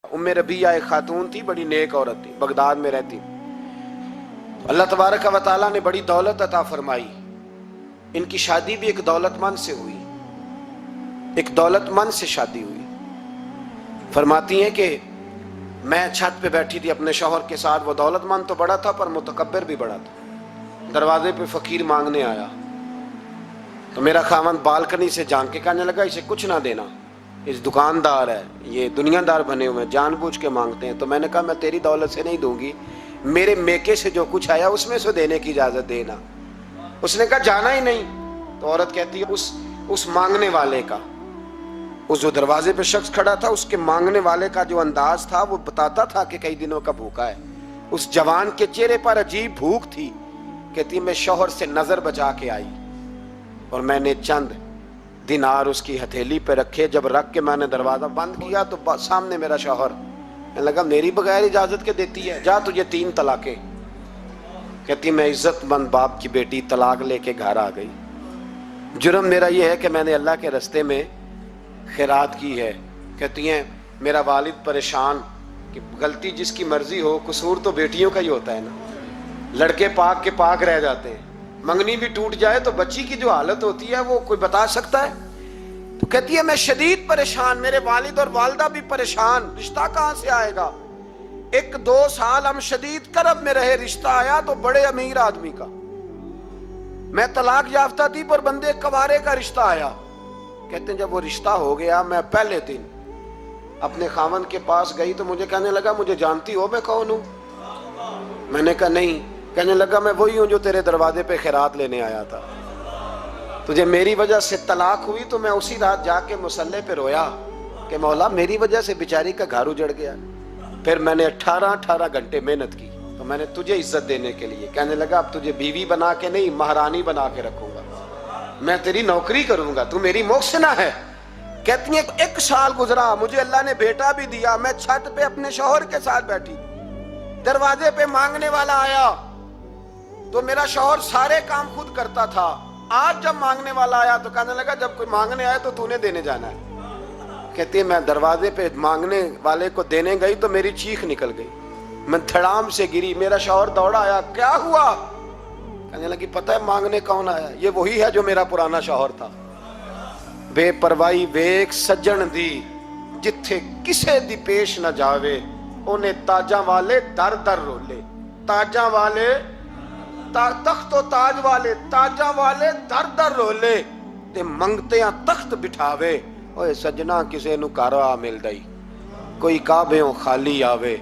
उम्मे रबिया एक खातून थी, बड़ी नेक औरत थी, बगदाद में रहती। अल्लाह तबारक व तआला ने बड़ी दौलत अता फरमाई। इनकी शादी भी एक दौलतमंद से हुई, एक दौलतमंद से शादी हुई। फरमाती हैं कि मैं छत पे बैठी थी अपने शौहर के साथ। वो दौलतमंद तो बड़ा था पर मुतकब्बिर भी बड़ा था। दरवाजे पे फकीर मांगने आया तो मेरा खामन बालकनी से झांक के कहने लगा, इसे कुछ ना देना, इस दुकानदार है, ये दुनियादार बने हुए हैं, जानबूझ के मांगते हैं। तो मैंने कहा मैं तेरी दौलत से नहीं दूंगी, मेरे मेके से जो कुछ आया उसमें से देने की इजाजत देना। उसने कहा जाना ही नहीं। तो औरत कहती है उस मांगने वाले का, उस जो दरवाजे पे शख्स खड़ा था, उसके मांगने वाले का जो अंदाज था वो बताता था कि कई दिनों का भूखा है। उस जवान के चेहरे पर अजीब भूख थी। कहती मैं शौहर से नजर बचा के आई और मैंने चंद दिनार उसकी हथेली पे रखे। जब रख के मैंने दरवाजा बंद किया तो सामने मेरा शौहर। मैं लगा मेरी बगैर इजाजत के देती है, जा तुझे 3 तलाकें। कहती मैं इज्जतमंद बाप की बेटी तलाक लेके घर आ गई। जुर्म मेरा ये है कि मैंने अल्लाह के रास्ते में खैरात की है। कहती हैं मेरा वालिद परेशान कि गलती जिसकी मर्जी हो, कसूर तो बेटियों का ही होता है ना। लड़के पाक के पाक रह जाते हैं, मंगनी भी टूट जाए तो बच्ची की जो हालत होती है वो कोई बता सकता है। तो कहती है मैं शदीद परेशान, मेरे वालिद और वालदा भी परेशान, रिश्ता कहां से आएगा। 1-2 साल हम शदीद करब में रहे, रिश्ता आया तो बड़े अमीर आदमी का। मैं तलाक याफ्ता थी पर बंदे कवारे का रिश्ता आया। कहते हैं जब वो रिश्ता हो गया, मैं पहले दिन अपने खामन के पास गई तो मुझे कहने लगा मुझे जानती हो मैं कौन हूं। मैंने कहा नहीं। कहने लगा मैं वही हूं जो तेरे दरवाजे पे खैरात लेने आया था। तुझे मेरी वजह से तलाक हुई तो मैं उसी रात जाके मुसल्ले पे रोया कि मौला मेरी वजह से बेचारी का घर उजड़ गया। फिर मैंने 18 घंटे मेहनत की तो मैंने तुझे इज्जत देने के लिए। कहने लगा अब तुझे बीवी बना के नहीं, महारानी बना के रखूंगा, मैं तेरी नौकरी करूंगा, तू मेरी मोहसिना है। कहती है 1 साल गुजरा, मुझे अल्लाह ने बेटा भी दिया। मैं छत पे अपने शौहर के साथ बैठी, दरवाजे पे मांगने वाला आया तो मेरा शौहर सारे काम खुद करता था। आज जब मांगने वाला आया तो कहने लगा जब कोई मांगने आया तो तूने देने जाना है। कहती है मैं दरवाजे पे मांगने वाले को देने गई तो मेरी चीख निकल गई, मैं धड़ाम से गिरी। मेरा शौहर दौड़ा आया, क्या हुआ। कहने लगी पता है मांगने कौन आया, ये वही है जो मेरा पुराना शौहर था। बेपरवाही वेख सज्जन दी, जिथे किसे दी पेश न जावे, उन्हें ताजा वाले दर दर रोले। ताजा वाले तख्तो ताज वाले, ताजा वाले दर दर रोले, ते मंगते तख्त बिठावे। ओए सजना किसे नु घर आ मिलदा ही, कोई काबेओं खाली आवे।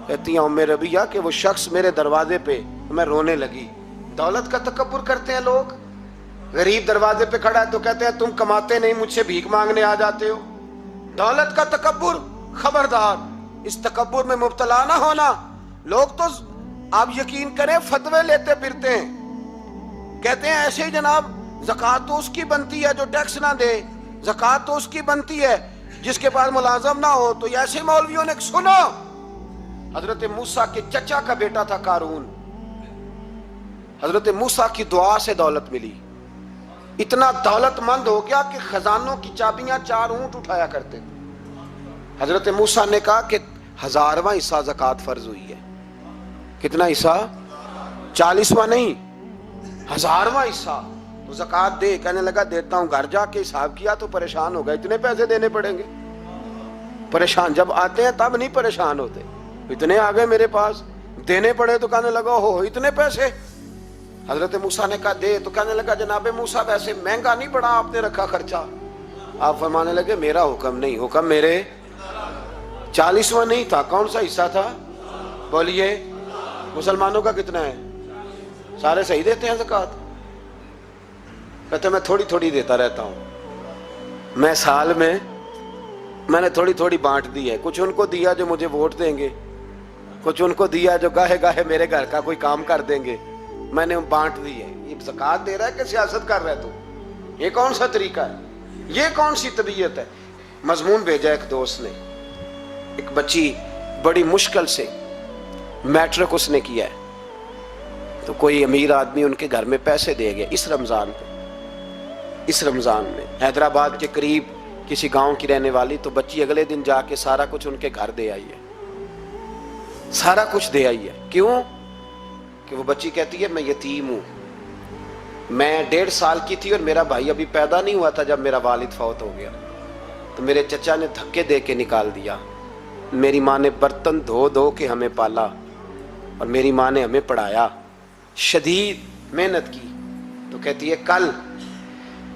कहती हूं मेरे रबिया कि वो शख्स मेरे दरवाजे पे, मैं रोने लगी। दौलत का तकब्बुर करते हैं लोग। गरीब दरवाजे पे खड़ा है तो कहते हैं तुम कमाते नहीं, मुझसे भीख मांगने आ जाते हो। दौलत का तकब्बुर, खबरदार इस तकब्बुर में मुब्तला ना होना। लोग तो आप यकीन करें फतवे लेते फिरते हैं, कहते हैं ऐसे ही जनाब ज़कात तो उसकी बनती है जो टैक्स ना दे, ज़कात तो उसकी बनती है जिसके पास मुलाजम ना हो। तो ऐसे मौलवियों ने सुनो, हजरत मूसा के चचा का बेटा था कारून, हजरत मूसा की दुआ से दौलत मिली। इतना दौलतमंद हो गया कि खजानों की चाबियां 4 ऊंट उठाया करते थे। हजरत मूसा ने कहा कि 1000वां हिस्सा ज़कात फर्ज हुई है। कितना हिस्सा? 40वां नहीं, 1000वां हिस्सा तो ज़कात दे। कहने लगा देता हूं। घर जाके हिसाब किया तो परेशान हो गए, इतने पैसे देने पड़ेंगे। परेशान जब आते हैं तब नहीं परेशान होते, इतने आ गए मेरे पास, देने पड़े तो कहने लगा हो इतने पैसे। हजरत मूसा ने कहा दे, तो कहने लगा जनाबे मूसा वैसे महंगा नहीं पड़ा आपने रखा खर्चा। आप फरमाने लगे मेरा हुक्म नहीं, हुक्म मेरे 40वां नहीं था। कौन सा हिस्सा था बोलिए? मुसलमानों का कितना है? सारे सही देते हैं ज़कात? कहते मैं थोड़ी थोड़ी देता रहता हूं। मैं साल में मैंने थोड़ी थोड़ी बांट दी है। कुछ उनको दिया जो मुझे वोट देंगे, कुछ उनको दिया जो गाहे गाहे मेरे घर का कोई काम कर देंगे, मैंने बांट दी है। ये ज़कात दे रहा है कि सियासत कर रहा है तू? ये कौन सा तरीका है, ये कौन सी तबीयत है? मजमून भेजा एक दोस्त ने, एक बच्ची बड़ी मुश्किल से मैट्रिक उसने किया है, तो कोई अमीर आदमी उनके घर में पैसे दे गया इस रमजान पे। इस रमजान में हैदराबाद के करीब किसी गांव की रहने वाली, तो बच्ची अगले दिन जाके सारा कुछ उनके घर दे आई है, सारा कुछ दे आई है। क्यों? कि वो बच्ची कहती है मैं यतीम हूं, मैं 1.5 साल की थी और मेरा भाई अभी पैदा नहीं हुआ था जब मेरा वालिद फौत हो गया, तो मेरे चचा ने धक्के दे के निकाल दिया। मेरी माँ ने बर्तन धो धो के हमें पाला और मेरी माँ ने हमें पढ़ाया, शदीद मेहनत की। तो कहती है कल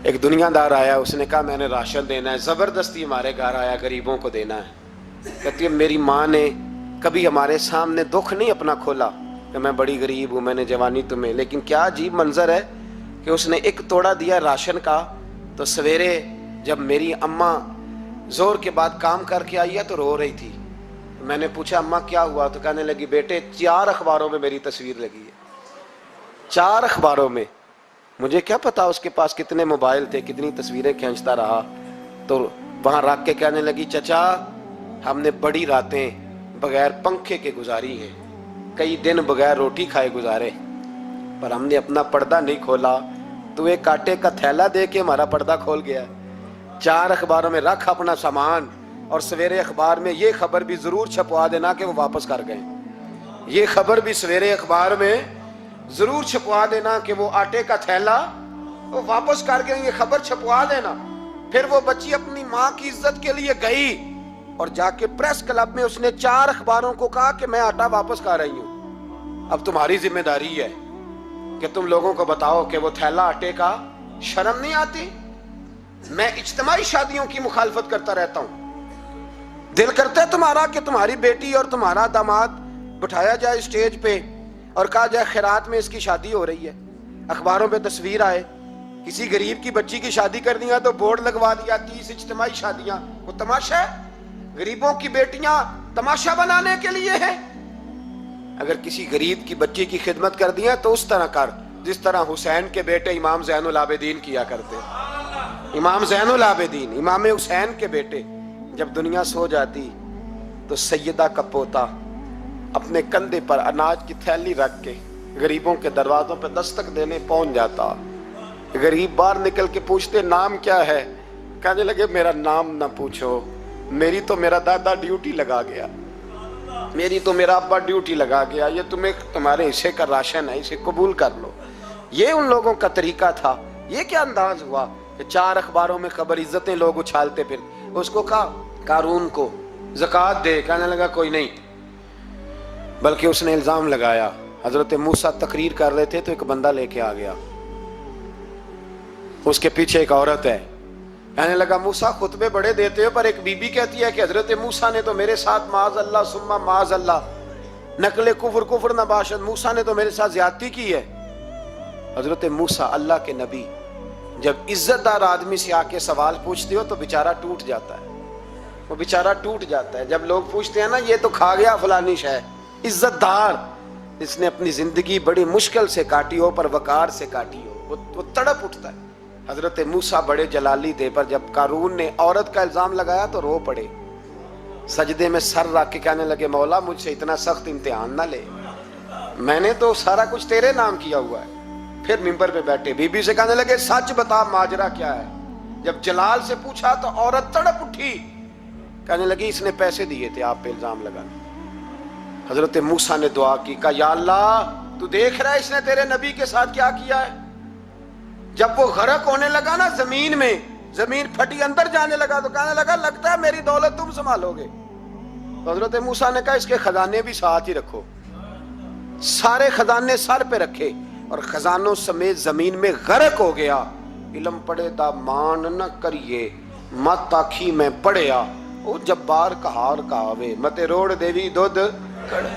एक दुनियादार आया, उसने कहा मैंने राशन देना है, ज़बरदस्ती हमारे घर आया, गरीबों को देना है। कहती है मेरी माँ ने कभी हमारे सामने दुख नहीं अपना खोला कि मैं बड़ी गरीब हूँ, मैंने जवानी तुम्हें, लेकिन क्या अजीब मंजर है कि उसने एक तोड़ा दिया राशन का, तो सवेरे जब मेरी अम्मा जोर के बाद काम करके आई है तो रो रही थी। मैंने पूछा अम्मा क्या हुआ? तो कहने लगी बेटे 4 अखबारों में मेरी तस्वीर लगी है, 4 अखबारों में। मुझे क्या पता उसके पास कितने मोबाइल थे, कितनी तस्वीरें खींचता रहा। तो वहां रख के कहने लगी चचा हमने बड़ी रातें बगैर पंखे के गुजारी हैं, कई दिन बगैर रोटी खाए गुजारे, पर हमने अपना पर्दा नहीं खोला। तो एक आटे का थैला दे के हमारा पर्दा खोल गया। 4 अखबारों में रख अपना सामान, और सवेरे अखबार में ये खबर भी जरूर छपवा देना कि वो वापस कर गए। ये खबर भी सवेरे अखबार में जरूर छपवा देना कि वो आटे का थैला वो वापस कर गए, ये खबर छपवा देना। फिर वो बच्ची अपनी माँ की इज्जत के लिए गई और जाके प्रेस क्लब में उसने 4 अखबारों को कहा कि मैं आटा वापस कर रही हूं, अब तुम्हारी जिम्मेदारी है कि तुम लोगों को बताओ कि वो थैला आटे का। शर्म नहीं आती? मैं इज्तिमाई शादियों की मुखालफत करता रहता हूं, दिल करता है तुम्हारा कि तुम्हारी बेटी और तुम्हारा दामाद बिठाया जाए स्टेज पे और कहा जाए खैरात में इसकी शादी हो रही है, अखबारों पे तस्वीर आए। किसी गरीब की बच्ची की शादी कर दिया तो बोर्ड लगवा दिया 30 इज्तिमाई शादियां। वो तमाशा है? गरीबों की बेटियां तमाशा बनाने के लिए है? अगर किसी गरीब की बच्ची की खिदमत कर दिया तो उस तरह कर जिस तरह हुसैन के बेटे इमाम ज़ैनुल आबिदीन किया करते। इमाम ज़ैनुल आबिदीन, इमाम हुसैन के बेटे, जब दुनिया सो जाती तो सैयदा का पोता अपने कंधे पर अनाज की थैली रख के गरीबों के दरवाजों पर दस्तक देने पहुंच जाता। गरीब बाहर निकल के पूछते नाम क्या है? कहने लगे मेरा नाम ना पूछो, मेरी तो मेरा दादा ड्यूटी लगा गया, मेरी तो मेरा अब्बा ड्यूटी लगा गया, ये तुम्हें तुम्हारे हिस्से का राशन है, इसे कबूल कर लो। ये उन लोगों का तरीका था। ये क्या अंदाज हुआ कि 4 अखबारों में खबर, इज्जतें लोग उछालते फिर। उसको कहा कारून को ज़कात दे, कहने लगा कोई नहीं। बल्कि उसने इल्जाम लगाया, हजरत मूसा तकरीर कर रहे थे तो एक बंदा लेके आ गया, उसके पीछे एक औरत है। कहने लगा मूसा खुतबे बड़े देते हो, पर एक बीबी कहती है कि हजरत मूसा ने तो मेरे साथ माज अल्लाह सुम्मा माज अल्लाह नकले कुफर नबाशत, मूसा ने तो मेरे साथ ज्यादती की है। हजरत मूसा अल्लाह के नबी जब इज्जतदार आदमी से आके सवाल पूछते हो तो बेचारा टूट जाता है, वो बेचारा टूट जाता है। जब लोग पूछते हैं ना ये तो खा गया फलानी शय, इज्जतदार, इसने अपनी जिंदगी बड़ी मुश्किल से काटी हो पर वकार से काटी हो, वो तड़प उठता है। हजरत मूसा बड़े जलाली थे, पर जब कारून ने औरत का इल्जाम लगाया तो रो पड़े, सजदे में सर रख के कहने लगे मौला मुझसे इतना सख्त इम्तिहान ना ले, मैंने तो सारा कुछ तेरे नाम किया हुआ है। फिर मिंबर पे बैठे बीबी से कहने लगे सच बता माजरा क्या है। जब जलाल से पूछा तो औरत तड़प उठी, कहने लगी इसने पैसे दिए थे आप पे इल्जाम लगाने। हजरत मूसा ने दुआ की, कहा या अल्लाह तू देख रहा है इसने तेरे नबी के साथ क्या किया है। जब वो गरक होने लगा ना जमीन में, जमीन फटी अंदर जाने लगा तो कहने लगा लगता है मेरी दौलत तुम संभालोगे। तो हजरत मूसा ने कहा इसके खजाने भी साथ ही रखो। सारे खजाने सर पे रखे और खजानों समेत जमीन में गरक हो गया। इलम पढ़े दा मान न करिए, मत आखी में पढ़िया, ओ जब्बार कहार कहावे, मते रोड देवी दुध कड़े।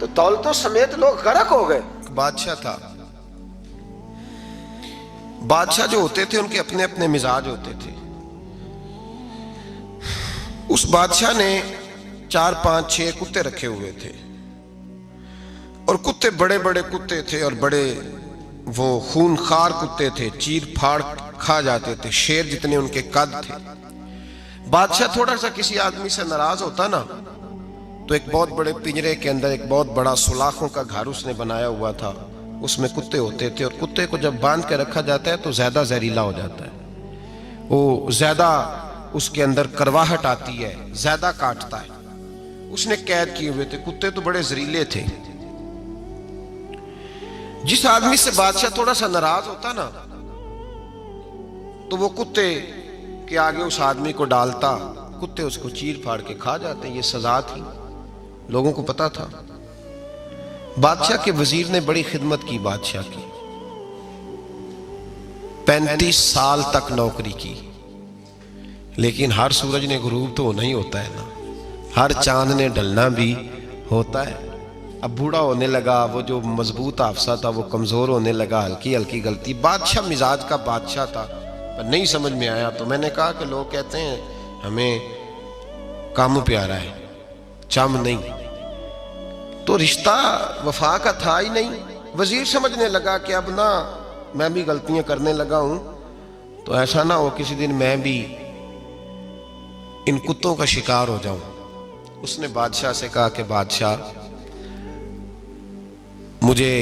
तो दौलतों समेत लोग गरक हो गए। बादशाह था, बादशाह जो होते थे उनके अपने अपने मिजाज होते थे। उस बादशाह ने 4, 5, 6 कुत्ते रखे हुए थे और कुत्ते बड़े बड़े कुत्ते थे और बड़े वो खूनखार कुत्ते थे, चीर फाड़ खा जाते थे, शेर जितने उनके कद थे। बादशाह थोड़ा सा किसी आदमी से नाराज होता ना तो एक बहुत बड़े पिंजरे के अंदर एक बहुत बड़ा सुलाखों का घर उसने बनाया हुआ था, उसमें कुत्ते होते थे और कुत्ते को जब बांध के रखा जाता है तो ज्यादा जहरीला हो जाता है, वो ज्यादा اس کے اندر کرواہٹ آتی ہے، زیادہ کاٹتا ہے. اس نے قید کیے ہوئے تھے. کتے تو بڑے زہریلے تھے. جس آدمی سے بادشاہ تھوڑا سا ناراض ہوتا نا تو وہ کتے کے آگے اس آدمی کو ڈالتا، کتے اس کو چیر پھاڑ کے کھا جاتے. یہ سزا تھی، لوگوں کو پتا تھا. بادشاہ کے وزیر نے بڑی خدمت کی بادشاہ کی. 35 سال تک نوکری کی. لیکن ہر سورج نے غروب تو ہونا ہی ہوتا ہے نا، ہر چاند نے ڈھلنا بھی ہوتا ہے. اب بوڑھا ہونے لگا، وہ جو مضبوط حافظہ تھا وہ کمزور ہونے لگا، ہلکی ہلکی غلطی. بادشاہ مزاج کا بادشاہ تھا، پر نہیں سمجھ میں آیا. تو میں نے کہا کہ لوگ کہتے ہیں ہمیں کام پیارا ہے، چم نہیں. تو رشتہ وفا کا تھا ہی نہیں. وزیر سمجھنے لگا کہ اب نہ میں بھی غلطیاں کرنے لگا ہوں تو ایسا نہ ہو کسی دن میں بھی ان کتوں کا شکار ہو جاؤں. اس نے بادشاہ سے کہا کہ بادشاہ مجھے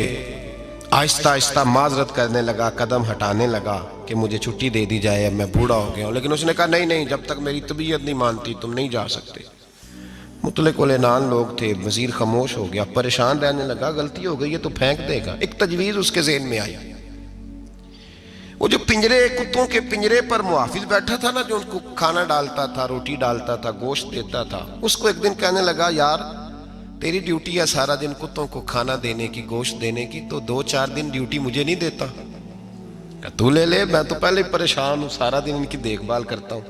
آہستہ آہستہ معذرت کرنے لگا، قدم ہٹانے لگا کہ مجھے چھٹی دے دی جائے، اب میں بوڑھا ہو گیا ہوں. لیکن اس نے کہا نہیں، جب تک میری طبیعت نہیں مانتی تم نہیں جا سکتے. مطلق العنان لوگ تھے. وزیر خاموش ہو گیا، پریشان رہنے لگا. غلطی ہو گئی ہے تو پھینک دے گا. ایک تجویز اس کے ذہن میں آئی. وہ جو پنجرے، کتوں کے پنجرے پر محافظ بیٹھا تھا نا، جو ان کو کھانا ڈالتا تھا، روٹی ڈالتا تھا، گوشت دیتا تھا، اس کو ایک دن کہنے لگا یار تیری ڈیوٹی ہے سارا دن کتوں کو کھانا دینے کی، گوشت دینے کی، تو 2-4 دن ڈیوٹی مجھے نہیں دیتا؟ کہ تو لے لے، میں تو پہلے پریشان ہوں، سارا دن ان کی دیکھ بھال کرتا ہوں.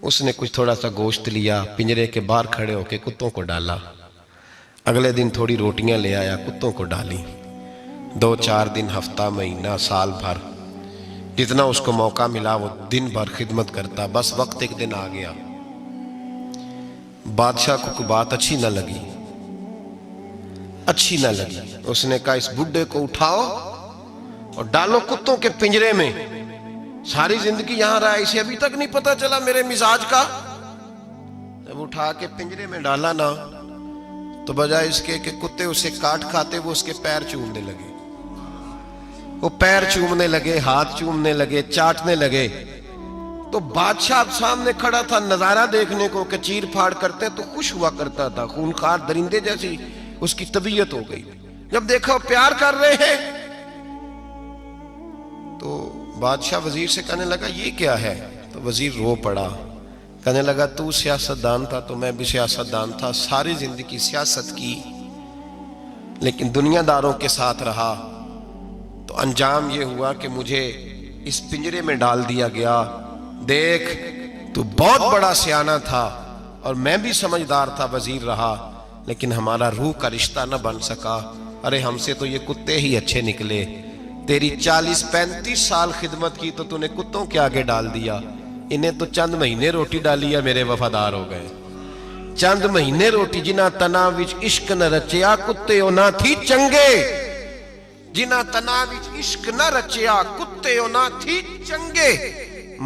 اس نے کچھ تھوڑا سا گوشت لیا، پنجرے کے باہر کھڑے ہو کے کتوں کو ڈالا. اگلے دن تھوڑی روٹیاں لے آیا، کتوں کو ڈالی. 2-4 دن، ہفتہ، مہینہ، سال بھر، جتنا اس کو موقع ملا وہ دن بھر خدمت کرتا. بس وقت ایک دن آ گیا، بادشاہ کو کوئی بات اچھی نہ لگی. اس نے کہا اس بڈھے کو اٹھاؤ اور ڈالو کتوں کے پنجرے میں. ساری زندگی یہاں رہا، اسے ابھی تک نہیں پتا چلا میرے مزاج کا. جب اٹھا کے پنجرے میں ڈالا نا تو بجائے اس کے کہ کتے اسے کاٹ کھاتے، وہ اس کے پیر چومنے لگے. وہ پیر چومنے لگے، ہاتھ چومنے لگے، چاٹنے لگے. تو بادشاہ سامنے کھڑا تھا نظارہ دیکھنے کو کہ چیر پھاڑ کرتے تو خوش ہوا کرتا تھا. خونخوار درندے جیسی اس کی طبیعت ہو گئی. جب دیکھا وہ پیار کر رہے ہیں تو بادشاہ وزیر سے کہنے لگا یہ کیا ہے؟ تو وزیر رو پڑا، کہنے لگا تو سیاستدان تھا تو میں بھی سیاستدان تھا، ساری زندگی سیاست کی لیکن دنیا داروں کے ساتھ رہا تو انجام یہ ہوا کہ مجھے اس پنجرے میں ڈال دیا گیا. دیکھ تو بہت بڑا سیانہ تھا اور میں بھی سمجھدار تھا، وزیر رہا، لیکن ہمارا روح کا رشتہ نہ بن سکا. ارے ہم سے تو یہ کتے ہی اچھے نکلے. تیری 40-35 سال خدمت کی تو نے کتوں کے آگے ڈال دیا. انہیں تو چند مہینے روٹی ڈالی ہے، میرے وفادار ہو گئے. چند مہینے روٹی، جنہ تنا وچ عشق نہ رچیا کتے نہ تھی چنگے. جنہ تنا وچ عشق نہ رچیا کتے نہ تھی چنگے.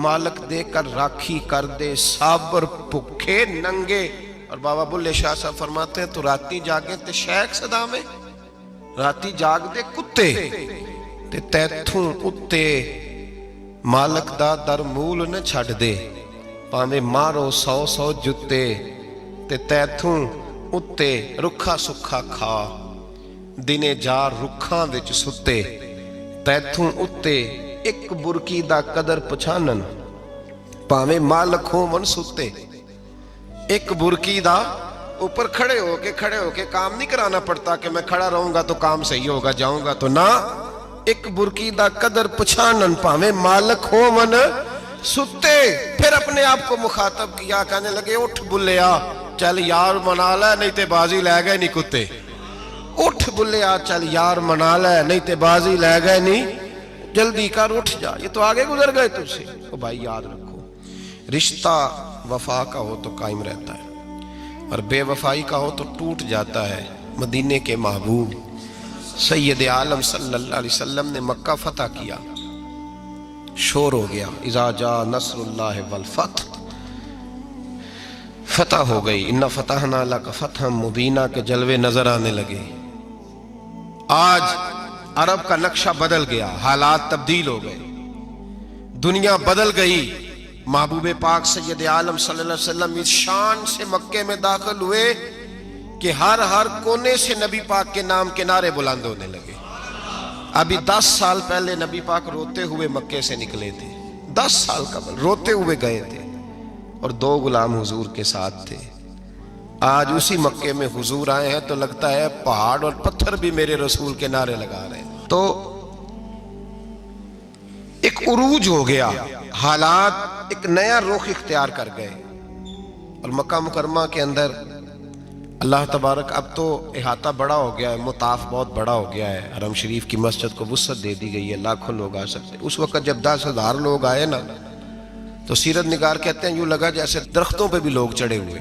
مالک دے کر راکھی کر دے صابر بھکھے ننگے. اور بابا بلے شاہ صاحب فرماتے ہیں تو راتی جاگے تے شیخ صدا میں، راتی جاگ دے کتے تے تیتھوں اتے مالک دا در مول نہ چھڑ دے. پاویں مارو 100 جتے تے تیتھوں اتے رکھا سکھا کھا. دنے جار رکھاں وچ ستے تیتھوں اتے ایک برکی دا قدر پچھانن. پاویں مالک ہوں من ستے. ایک برکی دا اوپر کھڑے ہو کے کام نہیں کرانا پڑتا کہ میں کھڑا رہوں گا تو کام صحیح ہوگا، جاؤں گا تو نہ. ایک برکی دا قدر پچھانن پاویں مالک ہو من ستے. پھر اپنے آپ کو مخاطب کیا، کہنے لگے اٹھ بلیا چل یار منا لے نہیں تے بازی لے گئے نہیں کتے. اٹھ بلیا چل یار منا لے نہیں تے بازی لے گئے نہیں، جلدی کر اٹھ جا، یہ تو آگے گزر گئے تجھ سے. تو بھائی یاد رکھو، رشتہ وفا کا ہو تو قائم رہتا ہے اور بے وفائی کا ہو تو ٹوٹ جاتا ہے. مدینے کے محبوب سید عالم صلی اللہ علیہ وسلم نے مکہ فتح کیا، شور ہو گیا اذا جاء نصر اللہ والفتح، فتح ہو گئی. ان فتحنا لک فتحا مبینہ کے جلوے نظر آنے لگے. آج عرب کا نقشہ بدل گیا، حالات تبدیل ہو گئے، دنیا بدل گئی. महबूब पाक सैयद आलम सल्लल्लाहु अलैहि वसल्लम इस शान से मक्के में दाखिल हुए कि हर कोने से नबी पाक के नाम के नारे बुलंद होने लगे। अभी 10 साल पहले नबी पाक रोते हुए मक्के से निकले थे, 10 साल कबल रोते हुए गए थे और 2 गुलाम हुजूर के साथ थे। आज उसी मक्के में हुजूर आए हैं तो लगता है पहाड़ और पत्थर भी मेरे रसूल के नारे लगा रहे हैं। तो एक उरूज हो गया, हालात एक नया रुख इख्तियार कर गए और मक्का मुकरमा के अंदर अल्लाह तबारक, अब तो इहाता बड़ा हो गया है, मुताफ बहुत बड़ा हो गया है, हरम शरीफ की मस्जिद को वुसअत दे दी गई है, लाखों लोग आ सकते। उस वक्त जब 10,000 लोग आए ना तो सीरत निगार कहते हैं यूं लगा जैसे दरख्तों पे भी लोग चढ़े हुए,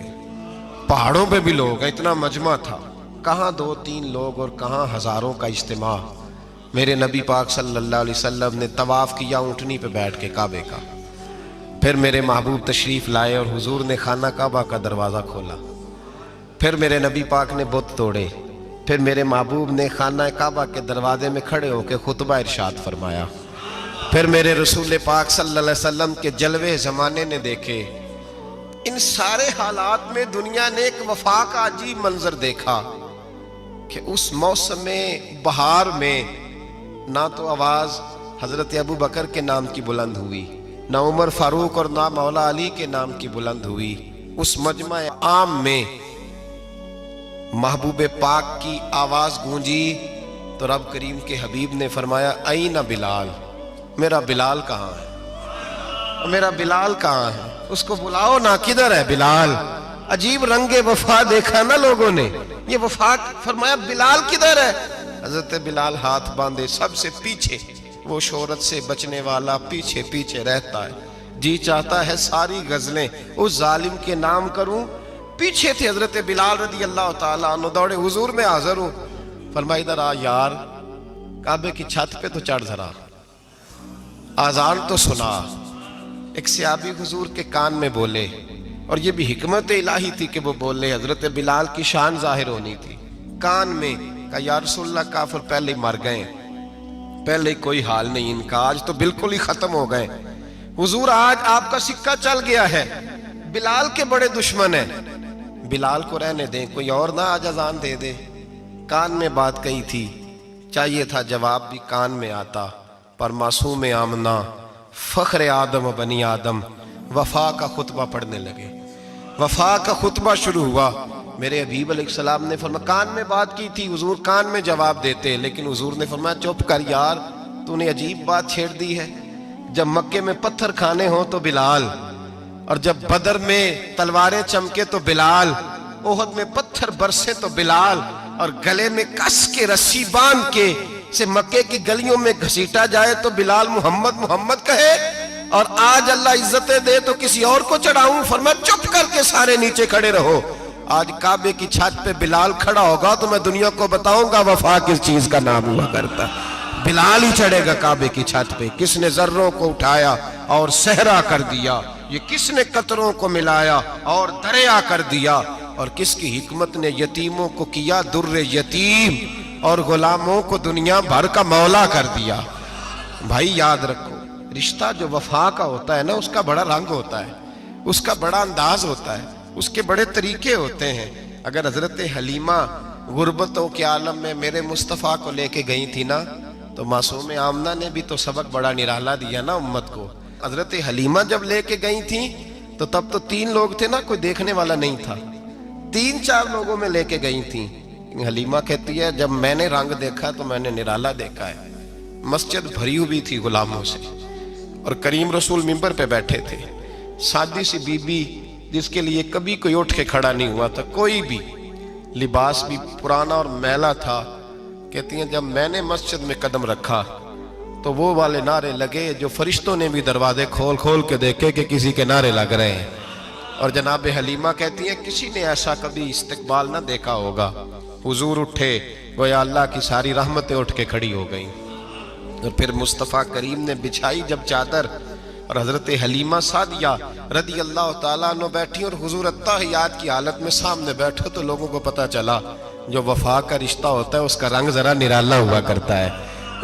पहाड़ों पे भी लोग, इतना मजमा था। कहाँ 2-3 लोग और कहाँ हजारों का इज्तिमा। मेरे नबी पाक सल्लल्लाहु अलैहि वसल्लम ने तवाफ किया ऊँटनी पे बैठ के काबे का, फिर मेरे महबूब तशरीफ लाए और हुजूर ने खाना काबा का दरवाज़ा खोला, फिर मेरे नबी पाक ने बुत तोड़े, फिर मेरे महबूब ने खाना काबा के दरवाजे में खड़े होकर खुतबा इरशाद फरमाया, फिर मेरे रसूल पाक सल्लल्लाहु अलैहि वसल्लम के जलवे ज़माने ने देखे। इन सारे हालात में दुनिया ने एक वफा का अजीब मंजर देखा कि उस मौसम बहार में ना तो आवाज़ हज़रत अबू बकर के नाम की बुलंद हुई, ना उमर फारूक और ना मौला अली के नाम की बुलंद हुई। उस मजमा आम में महबूब पाक की आवाज़ गूंजी तो रब करीम के हबीब ने फरमाया, ऐना बिलाल, मेरा बिलाल कहाँ है, मेरा बिलाल कहाँ है, उसको बुलाओ ना, किधर है बिलाल। अजीब रंगे वफा देखा ना लोगों ने, ये वफा। फरमाया बिलाल किधर है। हजरत बिलाल हाथ बांधे, सबसे पीछे, वो शोहरत से बचने वाला पीछे पीछे रहता है। जी चाहता है सारी गजलें उस जालिम के नाम करूं। पीछे थे हजरत बिलाल रदी अल्लाह ताला अन्हु, दौड़े हुजूर में हाजिर हूं। फरमाया इधर आ यार, काबे की छत पे तो चढ़ जरा, आजान तो सुना। एक सहाबी हुजूर के कान में बोले, और ये भी हिकमत इलाही थी कि वो बोले, हजरत बिलाल की शान जाहिर होनी थी। कान में का या रसूलल्लाह, काफिर पहले ही मर गए, पहले ही कोई हाल नहीं इनका, आज तो बिल्कुल ही खत्म हो गए। हुजूर आज आपका सिक्का चल गया है, बिलाल के बड़े दुश्मन हैं, बिलाल को रहने दें, कोई और ना आज अजान दे दे। कान में बात कही थी, चाहिए था जवाब भी कान में आता, पर मासूम आमना फख्र आदम बनी आदम वफा का खुतबा पढ़ने लगे। वफा का खुतबा शुरू हुआ। मेरे हबीब अलैहिस्सलाम ने फरमाया, कान में बात की थी, हुजूर कान में जवाब देते, लेकिन हुजूर ने फरमाया चुप कर यार, तूने अजीब बात छेड़ दी है। जब मक्के में पत्थर खाने हो तो बिलाल, और जब बदर में तलवारें चमके तो बिलाल, ओहद में पत्थर बरसे तो बिलाल, और गले में कस के रस्सी बांध के से मक्के की गलियों में घसीटा जाए तो बिलाल मोहम्मद मोहम्मद कहे, और आज अल्लाह इज्जतें दे तो किसी और को चढ़ाऊं। फरमाया चुप करके सारे नीचे खड़े रहो। आज काबे की छत पे बिलाल खड़ा होगा तो मैं दुनिया को बताऊंगा वफा किस चीज का नाम हुआ करता। बिलाल ही चढ़ेगा काबे की छत पे। किसने जर्रों को उठाया और सहरा कर दिया, ये किसने कतरों को मिलाया और दरिया कर दिया, और किसकी हिकमत ने यतीमों को किया दुर्रे यतीम और गुलामों को दुनिया भर का मौला कर दिया। भाई याद रखो, रिश्ता जो वफा का होता है ना, उसका बड़ा रंग होता है, उसका बड़ा अंदाज होता है, उसके बड़े तरीके होते हैं। अगर हजरत हलीमा गुर्बतों के आलम में मेरे मुस्तफ़ा को लेके गई थी ना, तो मासूम आमना ने भी तो सबक बड़ा निराला दिया ना उम्मत को। हजरत हलीमा जब लेके गई थी तो तब तो 3 लोग थे ना, कोई देखने वाला नहीं था, 3-4 लोगों में लेके गई थी। हलीमा कहती है जब मैंने रंग देखा तो मैंने निराला देखा है। मस्जिद भरी हुई थी गुलामों से, और करीम रसूल मिंबर पे बैठे थे। सादी सी बीबी जिसके लिए कभी कोई उठ के खड़ा नहीं हुआ था, कोई भी, लिबास भी पुराना और मैला था। कहती हैं जब मैंने मस्जिद में कदम रखा तो वो वाले नारे लगे जो फरिश्तों ने भी दरवाजे खोल खोल के देखे कि किसी के नारे लग रहे हैं। और जनाब हलीमा कहती हैं किसी ने ऐसा कभी इस्तकबाल ना देखा होगा। हुजूर उठे, गोया अल्लाह की सारी रहमतें उठ के खड़ी हो गई। और फिर मुस्तफ़ा करीम ने बिछाई जब चादर, और हजरत हलीमा सादिया रदी अल्लाह ताला अन्हा बैठी, और हुजूर अत्ताहियात की हालत में सामने बैठो तो लोगों को पता चला जो वफा का रिश्ता होता है उसका रंग जरा निराला हुआ करता है,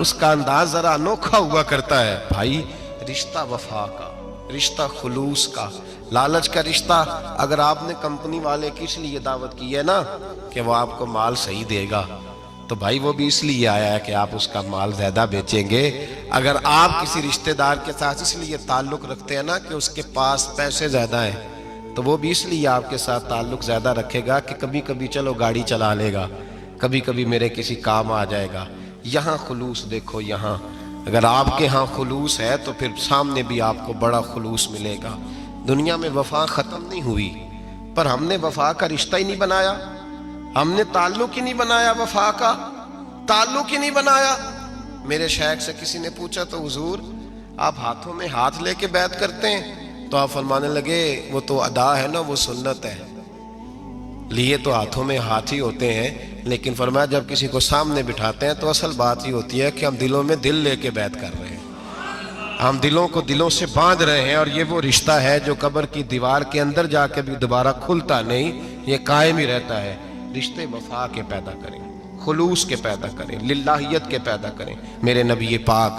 उसका अंदाज जरा अनोखा हुआ करता है। भाई रिश्ता वफा का, رشتہ خلوص کا. لالچ کا رشتہ اگر آپ نے کمپنی والے کی اس لیے دعوت کی ہے نا کہ وہ آپ کو مال صحیح دے گا، تو بھائی وہ بھی اس لیے آیا ہے کہ آپ اس کا مال زیادہ بیچیں گے. اگر آپ کسی رشتہ دار کے ساتھ اس لیے تعلق رکھتے ہیں نا کہ اس کے پاس پیسے زیادہ ہیں، تو وہ بھی اس لیے آپ کے ساتھ تعلق زیادہ رکھے گا کہ کبھی کبھی چلو گاڑی چلا لے گا، کبھی کبھی میرے کسی کام آ جائے گا. یہاں خلوص دیکھو، یہاں اگر آپ کے ہاں خلوص ہے تو پھر سامنے بھی آپ کو بڑا خلوص ملے گا. دنیا میں وفا ختم نہیں ہوئی، پر ہم نے وفا کا رشتہ ہی نہیں بنایا، ہم نے تعلق ہی نہیں بنایا، وفا کا تعلق ہی نہیں بنایا. میرے شیخ سے کسی نے پوچھا تو حضور آپ ہاتھوں میں ہاتھ لے کے بیعت کرتے ہیں؟ تو آپ فرمانے لگے وہ تو ادا ہے نا، وہ سنت ہے. لیے تو ہاتھوں میں ہاتھ ہی ہوتے ہیں، لیکن فرمایا جب کسی کو سامنے بٹھاتے ہیں تو اصل بات یہ ہوتی ہے کہ ہم دلوں میں دل لے کے بیعت کر رہے ہیں، ہم دلوں کو دلوں سے باندھ رہے ہیں. اور یہ وہ رشتہ ہے جو قبر کی دیوار کے اندر جا کے بھی دوبارہ کھلتا نہیں، یہ قائم ہی رہتا ہے. رشتے وفا کے پیدا کریں، خلوص کے پیدا کریں، للہیت کے پیدا کریں. میرے نبی پاک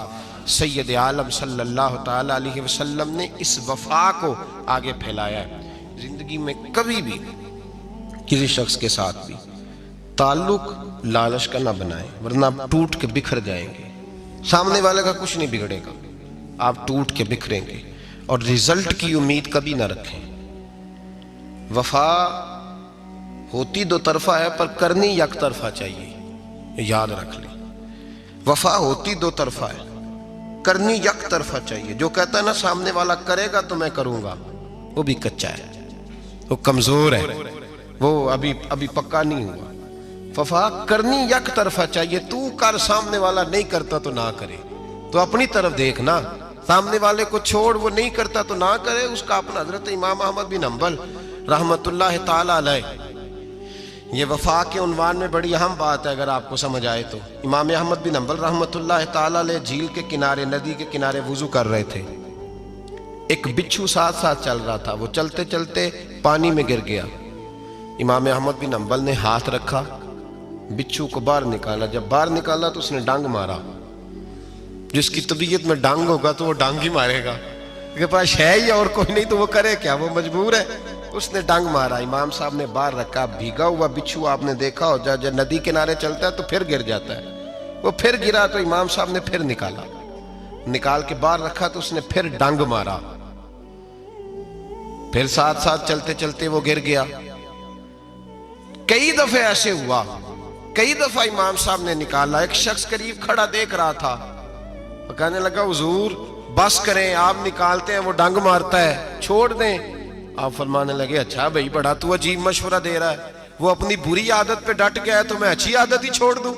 سید عالم صلی اللہ تعالی علیہ وسلم نے اس وفا کو آگے پھیلایا ہے. زندگی میں کبھی بھی کسی شخص کے ساتھ بھی تعلق لالچ کا نہ بنائیں، ورنہ آپ ٹوٹ کے بکھر جائیں گے. سامنے والے کا کچھ نہیں بگڑے گا، آپ ٹوٹ کے بکھریں گے. اور رزلٹ کی امید کبھی نہ رکھیں. وفا ہوتی دو طرفہ ہے پر کرنی یک طرفہ چاہیے، یاد رکھ لیں. وفا ہوتی دو طرفہ ہے، کرنی یک طرفہ چاہیے. جو کہتا ہے نا سامنے والا کرے گا تو میں کروں گا، وہ بھی کچا ہے، وہ کمزور ہے، وہ ابھی پکا نہیں ہوا. وفا کرنی یک طرفہ چاہیے. تو کر، سامنے والا نہیں کرتا تو نہ کرے. تو اپنی طرف دیکھنا، سامنے والے کو چھوڑ، وہ نہیں کرتا تو نہ کرے. اس کا اپنا حضرت امام احمد بن حنبل رحمت اللہ تعالی علیہ، یہ وفا کے عنوان میں بڑی اہم بات ہے اگر آپ کو سمجھ آئے تو. امام احمد بن حنبل رحمت اللہ تعالی علیہ جھیل کے کنارے، ندی کے کنارے وضو کر رہے تھے. ایک بچھو ساتھ ساتھ چل رہا تھا، وہ چلتے چلتے پانی میں گر گیا. امام احمد بن حنبل نے ہاتھ رکھا، بچھو کو باہر نکالا. جب باہر نکالا تو اس نے ڈانگ مارا. جس کی طبیعت میں ڈانگ ہوگا تو وہ ڈانگ ہی مارے گا، کے پاس ہے ہی اور کوئی نہیں تو وہ کرے کیا، وہ مجبور ہے. اس نے ڈانگ مارا. امام صاحب نے باہر رکھا. بھیگا ہوا بچھو آپ نے دیکھا ہو، جب ندی کنارے چلتا ہے تو پھر گر جاتا ہے. وہ پھر گرا تو امام صاحب نے پھر نکالا، نکال کے باہر رکھا تو اس نے پھر ڈانگ مارا. پھر ساتھ ساتھ چلتے چلتے وہ گر گیا. کئی دفعے ایسے ہوا، کئی دفعہ امام صاحب نے نکالا. ایک شخص قریب کھڑا دیکھ رہا تھا، کہنے لگا حضور بس کریں، آپ نکالتے ہیں وہ ڈانگ مارتا ہے، چھوڑ دیں. آپ فرمانے لگے اچھا بھائی بڑا تو عجیب مشورہ دے رہا ہے. وہ اپنی بری عادت پہ ڈٹ گیا ہے تو میں اچھی عادت ہی چھوڑ دوں؟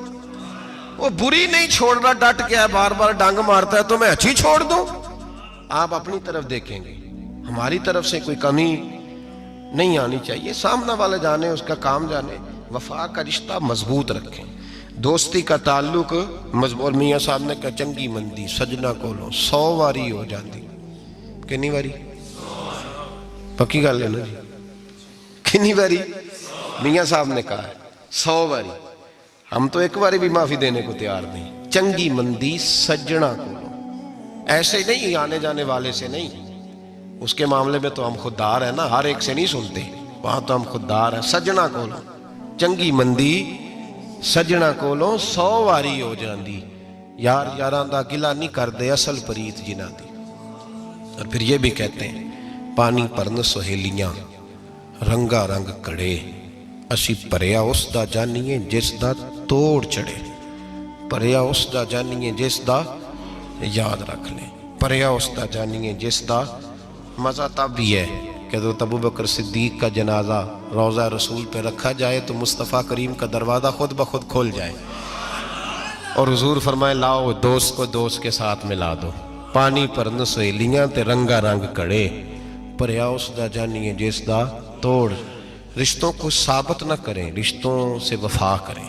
وہ بری نہیں چھوڑ رہا، ڈٹ گیا ہے، بار بار ڈانگ مارتا ہے تو میں اچھی چھوڑ دوں؟ آپ اپنی طرف دیکھیں گے، ہماری طرف سے کوئی کمی نہیں آنی چاہیے. سامنے والے جانے، اس کا کام جانے. وفا کا رشتہ مضبوط رکھیں، دوستی کا تعلق مضبوط. میاں صاحب نے کہا چنگی مندی سجنا کولوں 100 واری ہو جاندی. کنی واری؟ پکی گل ہے نا جی، کنی واری؟ میاں صاحب نے کہا ہے 100 واری. ہم تو ایک باری بھی معافی دینے کو تیار نہیں. چنگی مندی سجنا کولوں، ایسے نہیں آنے جانے والے سے نہیں. اس کے معاملے میں تو ہم خوددار ہیں نا، ہر ایک سے نہیں سنتے، وہاں تو ہم خوددار ہیں. سجنا کولوں چنگی مندی سجنا کولوں 100 واری ہو جاندی. یار یاراں دا گلا نہیں کر دے اصل پریت جنہ دی. اور پھر یہ بھی کہتے ہیں پانی پرن سہیلیاں رنگا رنگ کڑے، اسی پریا اس دا جانیے جس دا توڑ چڑھے. پریا اس دا جانیے جس دا، یاد رکھ لیں، پریا اس دا جانیے جس دا. مزہ تب بھی ہے کہ ابو بکر صدیق کا جنازہ روضہ رسول پہ رکھا جائے تو مصطفیٰ کریم کا دروازہ خود بخود کھول جائے اور حضور فرمائے لاؤ دوست کو دوست کے ساتھ ملا دو. پانی پرن سہیلیاں تے رنگا رنگ کڑے، پریا اس دا جانیے جس دا توڑ. رشتوں کو ثابت نہ کریں، رشتوں سے وفا کریں.